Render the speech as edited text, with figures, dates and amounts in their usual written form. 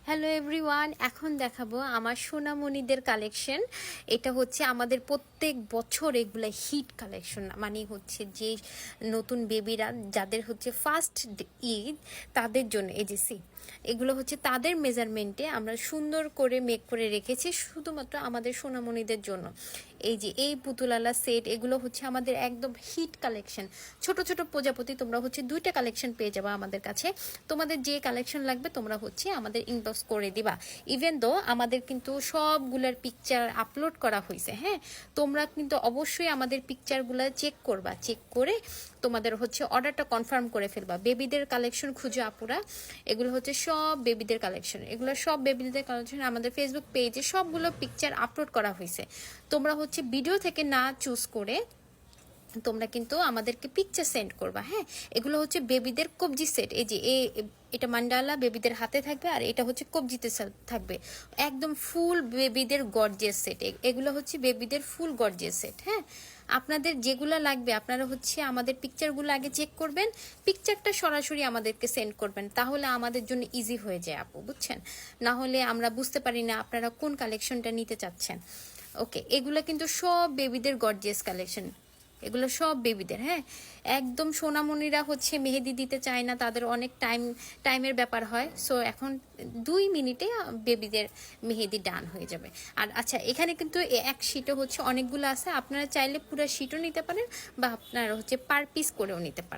Hello everyone, এখন দেখাবো আমার সোনামণিদের কালেকশন। এটা হচ্ছে আমাদের প্রত্যেক বছর এগুলো হিট কালেকশন, মানে হচ্ছে যে নতুন বেবিরা যাদের হচ্ছে ফার্স্ট ঈদ তাদের জন্য। এই যে এগুলো হচ্ছে তাদের মেজারমেন্টে আমরা সুন্দর করে মেক করে রেখেছি শুধুমাত্র আমাদের সোনামণিদের জন্য। এই যে এই পুতুলালা সেট, এগুলো হচ্ছে আমাদের একদম হিট কালেকশন। ছোট ছোট প্রজাপতি তোমরা হচ্ছে 2টা কালেকশন পেয়ে যাবে আমাদের কাছে। তোমাদের যে কালেকশন লাগবে তোমরা হচ্ছে আমাদের ইনবক্স করে দিবা। ইভেন দো আমাদের কিন্তু সবগুলোর পিকচার আপলোড করা হয়েছে। হ্যাঁ, তোমরা কিন্তু অবশ্যই আমাদের পিকচারগুলো চেক করবা, চেক করে তোমাদের হচ্ছে অর্ডারটা কনফার্ম করে ফেলবা। বেবিদের কালেকশন খুঁজে আপুরা, এগুলো হচ্ছে সব বেবিদের কালেকশন। এগুলো সব বেবিদের কালেকশন আমাদের ফেসবুক পেজে সবগুলো পিকচার আপলোড করা হয়েছে। তোমরা হচ্ছে ভিডিও থেকে না চুজ করে তোমরা কিন্তু আমাদেরকে পিকচার সেন্ড করবা। হ্যাঁ, এগুলো হচ্ছে বেবিদের কবজি সেট। এই যে এটা মান্ডালা বেবিদের হাতে থাকবে, আর এটা হচ্ছে কবজিতে থাকবে। একদম ফুল বেবিদের গর্জিয়াস সেট। এগুলো হচ্ছে বেবিদের ফুল গর্জিয়াস সেট। হ্যাঁ, আপনাদের যেগুলো লাগবে আপনারা হচ্ছে আমাদের পিকচারগুলো আগে চেক করবেন, পিকচারটা সরাসরি আমাদেরকে সেন্ড করবেন, তাহলে আমাদের জন্য ইজি হয়ে যায় আপু, বুঝছেন? না হলে আমরা বুঝতে পারি না আপনারা কোন কালেকশনটা নিতে চাচ্ছেন। ওকে, এগুলো কিন্তু সব বেবিদের গর্জিয়াস কালেকশন, এগুলো সব বেবিদের। হ্যাঁ, একদম সোনামণিরা হচ্ছে মেহেদি দিতে চায় না, তাদের অনেক টাইমের ব্যাপার হয়। সো এখন 2 মিনিটে বেবিদের মেহেদি ডান হয়ে যাবে। আর আচ্ছা, এখানে কিন্তু এক শিটও হচ্ছে অনেকগুলো আছে, আপনারা চাইলে পুরো শিটও নিতে পারেন বা আপনারা হচ্ছে পার পিস করেও নিতে পারেন।